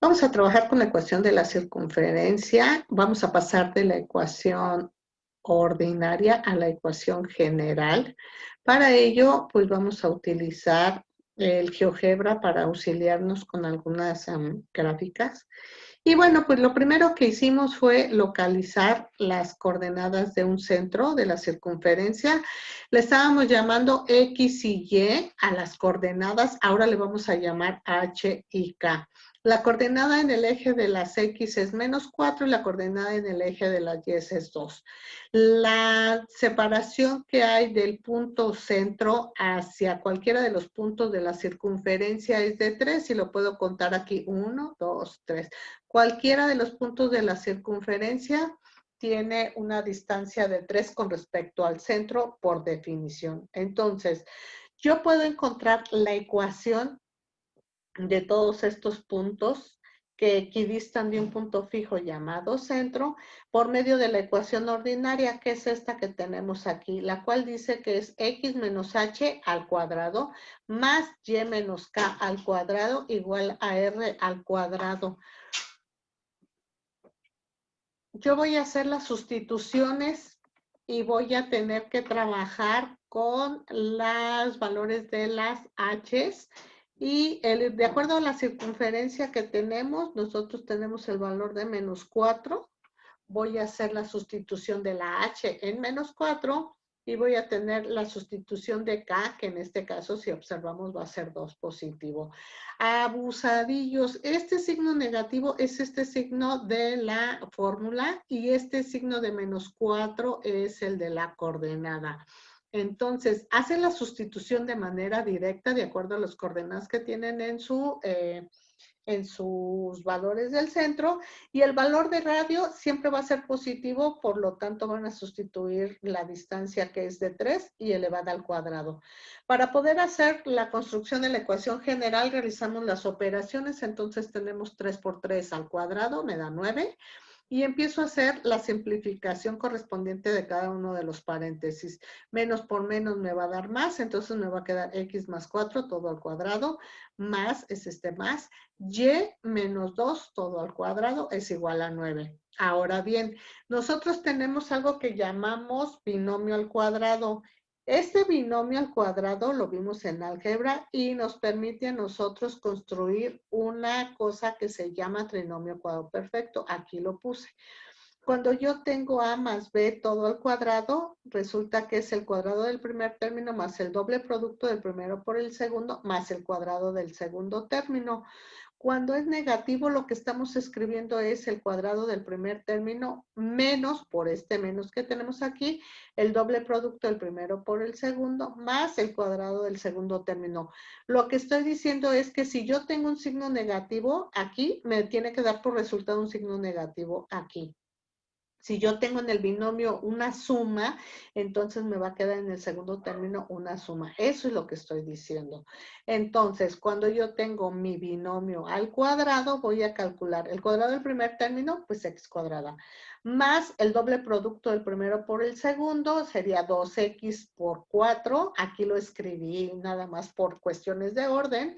Vamos a trabajar con la ecuación de la circunferencia. Vamos a pasar de la ecuación ordinaria a la ecuación general. Para ello, pues vamos a utilizar el GeoGebra para auxiliarnos con algunas gráficas. Y bueno, pues lo primero que hicimos fue localizar las coordenadas de un centro de la circunferencia. Le estábamos llamando X y Y a las coordenadas, ahora le vamos a llamar H y K. La coordenada en el eje de las X es -4 y la coordenada en el eje de las Y es 2. La separación que hay del punto centro hacia cualquiera de los puntos de la circunferencia es de 3 y lo puedo contar aquí: 1, 2, 3. Cualquiera de los puntos de la circunferencia tiene una distancia de 3 con respecto al centro por definición. Entonces, yo puedo encontrar la ecuación de todos estos puntos que equidistan de un punto fijo llamado centro por medio de la ecuación ordinaria, que es esta que tenemos aquí, la cual dice que es x menos h al cuadrado más y menos k al cuadrado igual a r al cuadrado. Yo voy a hacer las sustituciones y voy a tener que trabajar con los valores de las h's y de acuerdo a la circunferencia que tenemos, nosotros tenemos el valor de -4. Voy a hacer la sustitución de la h en -4 y voy a tener la sustitución de k, que en este caso, si observamos, va a ser 2 positivo. Abusadillos, este signo negativo es este signo de la fórmula y este signo de -4 es el de la coordenada. Entonces, hacen la sustitución de manera directa de acuerdo a las coordenadas que tienen en sus valores del centro, y el valor de radio siempre va a ser positivo, por lo tanto van a sustituir la distancia que es de 3 y elevada al cuadrado. Para poder hacer la construcción de la ecuación general realizamos las operaciones, entonces tenemos 3 por 3 al cuadrado, me da 9. Y empiezo a hacer la simplificación correspondiente de cada uno de los paréntesis. Menos por menos me va a dar más, entonces me va a quedar x más 4 todo al cuadrado, más es más, y menos 2 todo al cuadrado es igual a 9. Ahora bien, nosotros tenemos algo que llamamos binomio al cuadrado. Este binomio al cuadrado lo vimos en álgebra y nos permite a nosotros construir una cosa que se llama trinomio cuadrado perfecto. Aquí lo puse. Cuando yo tengo a más b todo al cuadrado, resulta que es el cuadrado del primer término más el doble producto del primero por el segundo más el cuadrado del segundo término. Cuando es negativo, lo que estamos escribiendo es el cuadrado del primer término menos, por este menos que tenemos aquí, el doble producto del primero por el segundo, más el cuadrado del segundo término. Lo que estoy diciendo es que si yo tengo un signo negativo aquí, me tiene que dar por resultado un signo negativo aquí. Si yo tengo en el binomio una suma, entonces me va a quedar en el segundo término una suma. Eso es lo que estoy diciendo. Entonces, cuando yo tengo mi binomio al cuadrado, voy a calcular el cuadrado del primer término, pues x cuadrada, más el doble producto del primero por el segundo, sería 2x por 4. Aquí lo escribí nada más por cuestiones de orden,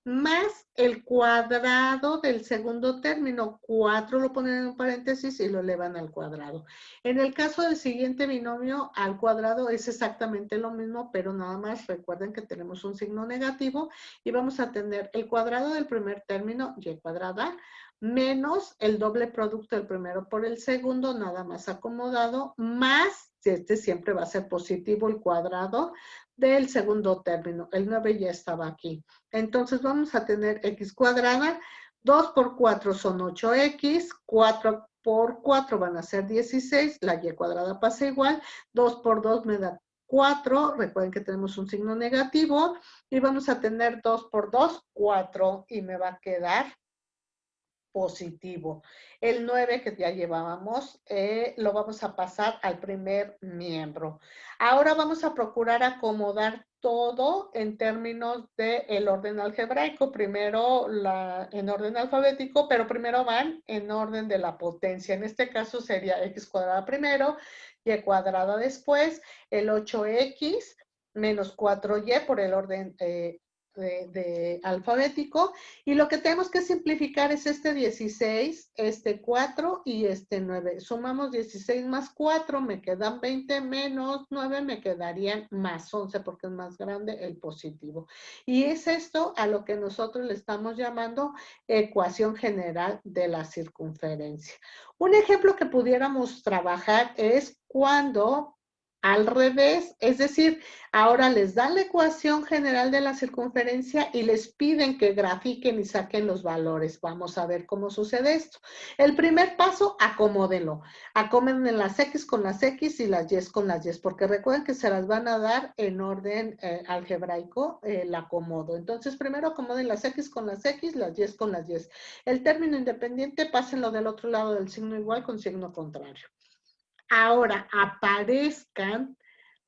más el cuadrado del segundo término. 4 lo ponen en un paréntesis y lo elevan al cuadrado. En el caso del siguiente binomio al cuadrado es exactamente lo mismo, pero nada más recuerden que tenemos un signo negativo y vamos a tener el cuadrado del primer término, y cuadrada, menos el doble producto del primero por el segundo, nada más acomodado, más, este siempre va a ser positivo, el cuadrado del segundo término. El 9 ya estaba aquí. Entonces vamos a tener x cuadrada, 2 por 4 son 8x, 4 por 4 van a ser 16, la y cuadrada pasa igual, 2 por 2 me da 4, recuerden que tenemos un signo negativo, y vamos a tener 2 por 2, 4, y me va a quedar positivo. El 9 que ya llevábamos, lo vamos a pasar al primer miembro. Ahora vamos a procurar acomodar todo en términos del orden algebraico. Primero en orden alfabético, pero primero van en orden de la potencia. En este caso sería x cuadrada primero, y cuadrada después, el 8x menos 4y por el orden alfabético, y lo que tenemos que simplificar es este 16, este 4 y este 9. Sumamos 16 más 4, me quedan 20, menos 9, me quedarían más 11, porque es más grande el positivo. Y es esto a lo que nosotros le estamos llamando ecuación general de la circunferencia. Un ejemplo que pudiéramos trabajar es cuando al revés, es decir, ahora les dan la ecuación general de la circunferencia y les piden que grafiquen y saquen los valores. Vamos a ver cómo sucede esto. El primer paso, acomódenlo. Acomoden las X con las X y las Y con las Y, porque recuerden que se las van a dar en orden algebraico el acomodo. Entonces, primero acomoden las X con las X, las Y con las Y. El término independiente, pásenlo del otro lado del signo igual con signo contrario. Ahora aparezcan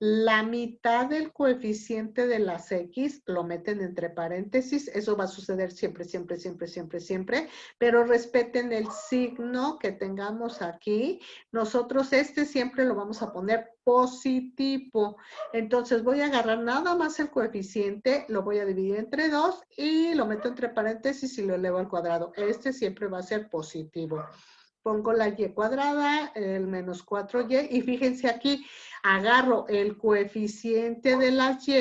la mitad del coeficiente de las X, lo meten entre paréntesis, eso va a suceder siempre, siempre, siempre, siempre, siempre, pero respeten el signo que tengamos aquí. Nosotros siempre lo vamos a poner positivo. Entonces voy a agarrar nada más el coeficiente, lo voy a dividir entre 2 y lo meto entre paréntesis y lo elevo al cuadrado. Siempre va a ser positivo. Pongo la y cuadrada, el menos 4y, y fíjense aquí, agarro el coeficiente de las y,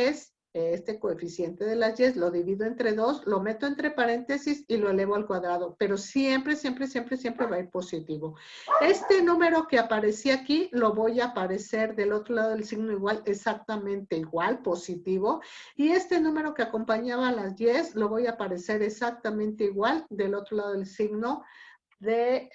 este coeficiente de las y, lo divido entre 2, lo meto entre paréntesis y lo elevo al cuadrado, pero siempre, siempre, siempre, siempre va a ir positivo. Este número que aparecía aquí, lo voy a aparecer del otro lado del signo igual, exactamente igual, positivo, y este número que acompañaba a las y, lo voy a aparecer exactamente igual del otro lado del signo del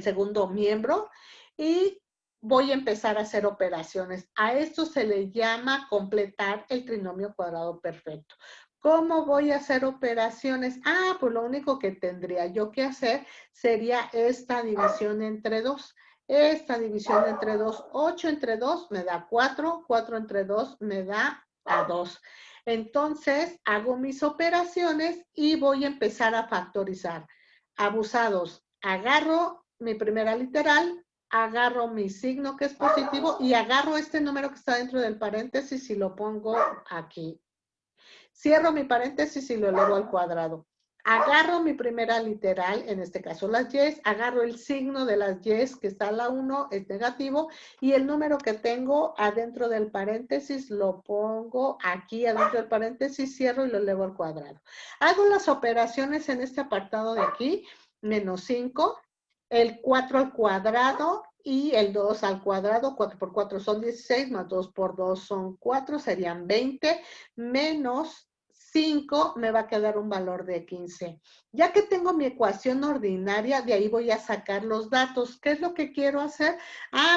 segundo miembro, y voy a empezar a hacer operaciones. A esto se le llama completar el trinomio cuadrado perfecto. ¿Cómo voy a hacer operaciones? Pues lo único que tendría yo que hacer sería esta división entre 2. Esta división entre 2, 8 entre 2 me da 4, 4 entre 2 me da a 2. Entonces, hago mis operaciones y voy a empezar a factorizar. Abusados, agarro mi primera literal, agarro mi signo que es positivo y agarro este número que está dentro del paréntesis y lo pongo aquí. Cierro mi paréntesis y lo elevo al cuadrado. Agarro mi primera literal, en este caso las y, agarro el signo de las y que está a la 1, es negativo, y el número que tengo adentro del paréntesis lo pongo aquí adentro del paréntesis, cierro y lo elevo al cuadrado. Hago las operaciones en este apartado de aquí, menos 5, el 4 al cuadrado y el 2 al cuadrado, 4 por 4 son 16, más 2 por 2 son 4, serían 20, menos 5, me va a quedar un valor de 15. Ya que tengo mi ecuación ordinaria, de ahí voy a sacar los datos. ¿Qué es lo que quiero hacer?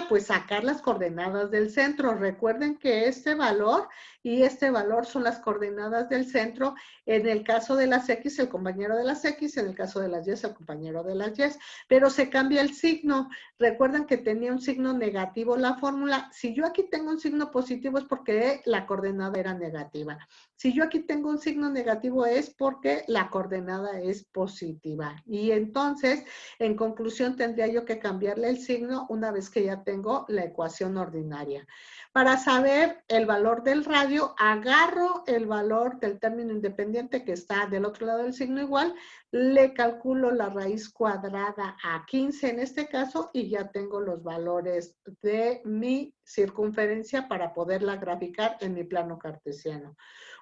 Pues sacar las coordenadas del centro. Recuerden que este valor y este valor son las coordenadas del centro. En el caso de las X, el compañero de las X, en el caso de las Y, el compañero de las Y, pero se cambia el signo. Recuerden que tenía un signo negativo la fórmula. Si yo aquí tengo un signo positivo es porque la coordenada era negativa. Si yo aquí tengo un signo negativo es porque la coordenada es positiva. Y entonces, en conclusión, tendría yo que cambiarle el signo una vez que ya tengo la ecuación ordinaria. Para saber el valor del radio, agarro el valor del término independiente que está del otro lado del signo igual, le calculo la raíz cuadrada a 15 en este caso y ya tengo los valores de mi circunferencia para poderla graficar en mi plano cartesiano.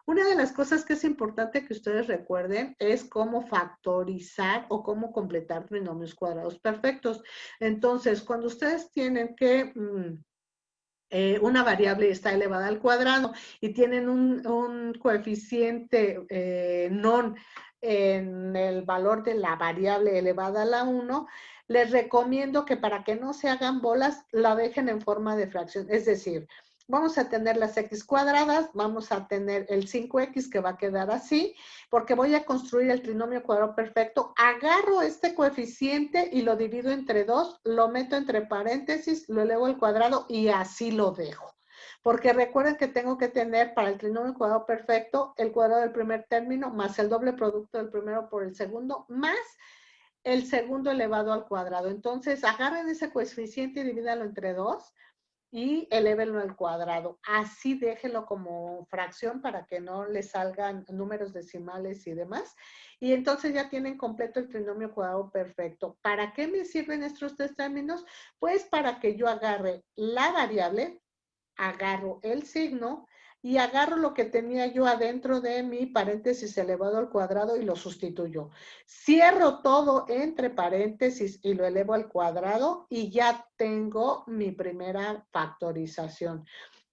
Una de las cosas que es importante que ustedes recuerden es cómo factorizar o cómo completar trinomios cuadrados perfectos. Entonces, cuando ustedes tienen que una variable está elevada al cuadrado y tienen un coeficiente non en el valor de la variable elevada a la 1, les recomiendo que para que no se hagan bolas, la dejen en forma de fracción. Es decir, vamos a tener las x cuadradas, vamos a tener el 5x que va a quedar así, porque voy a construir el trinomio cuadrado perfecto. Agarro este coeficiente y lo divido entre 2, lo meto entre paréntesis, lo elevo al cuadrado y así lo dejo. Porque recuerden que tengo que tener para el trinomio cuadrado perfecto el cuadrado del primer término más el doble producto del primero por el segundo más el segundo elevado al cuadrado. Entonces, agarren ese coeficiente y divídalo entre 2. y elévenlo al cuadrado. Así déjenlo como fracción para que no le salgan números decimales y demás. Y entonces ya tienen completo el trinomio cuadrado perfecto. ¿Para qué me sirven estos tres términos? Pues para que yo agarre la variable, agarro el signo y agarro lo que tenía yo adentro de mi paréntesis elevado al cuadrado y lo sustituyo. Cierro todo entre paréntesis y lo elevo al cuadrado y ya tengo mi primera factorización.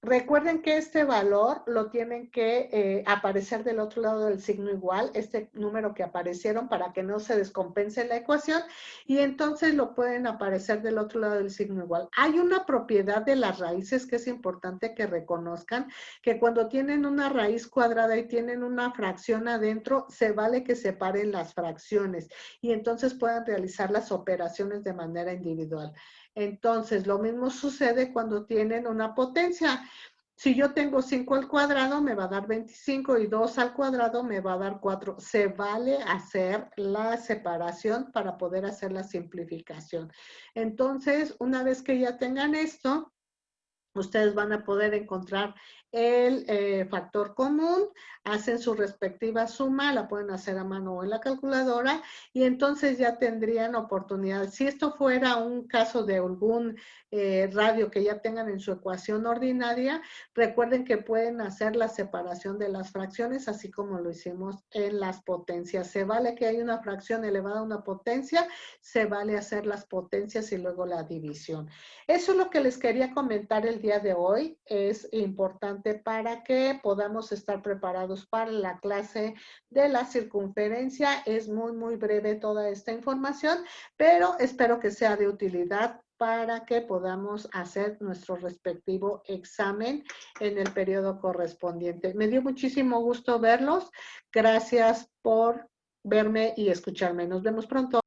Recuerden que este valor lo tienen que aparecer del otro lado del signo igual, este número que aparecieron para que no se descompense la ecuación y entonces lo pueden aparecer del otro lado del signo igual. Hay una propiedad de las raíces que es importante que reconozcan, que cuando tienen una raíz cuadrada y tienen una fracción adentro, se vale que separen las fracciones y entonces puedan realizar las operaciones de manera individual. Entonces, lo mismo sucede cuando tienen una potencia. Si yo tengo 5 al cuadrado, me va a dar 25 y 2 al cuadrado me va a dar 4. Se vale hacer la separación para poder hacer la simplificación. Entonces, una vez que ya tengan esto, ustedes van a poder encontrar el factor común, hacen su respectiva suma, la pueden hacer a mano o en la calculadora y entonces ya tendrían oportunidad. Si esto fuera un caso de algún radio que ya tengan en su ecuación ordinaria, recuerden que pueden hacer la separación de las fracciones, así como lo hicimos en las potencias. Se vale que hay una fracción elevada a una potencia, se vale hacer las potencias y luego la división. Eso es lo que les quería comentar el día de hoy. Es importante para que podamos estar preparados para la clase de la circunferencia. Es muy, muy breve toda esta información, pero espero que sea de utilidad para que podamos hacer nuestro respectivo examen en el periodo correspondiente. Me dio muchísimo gusto verlos. Gracias por verme y escucharme. Nos vemos pronto.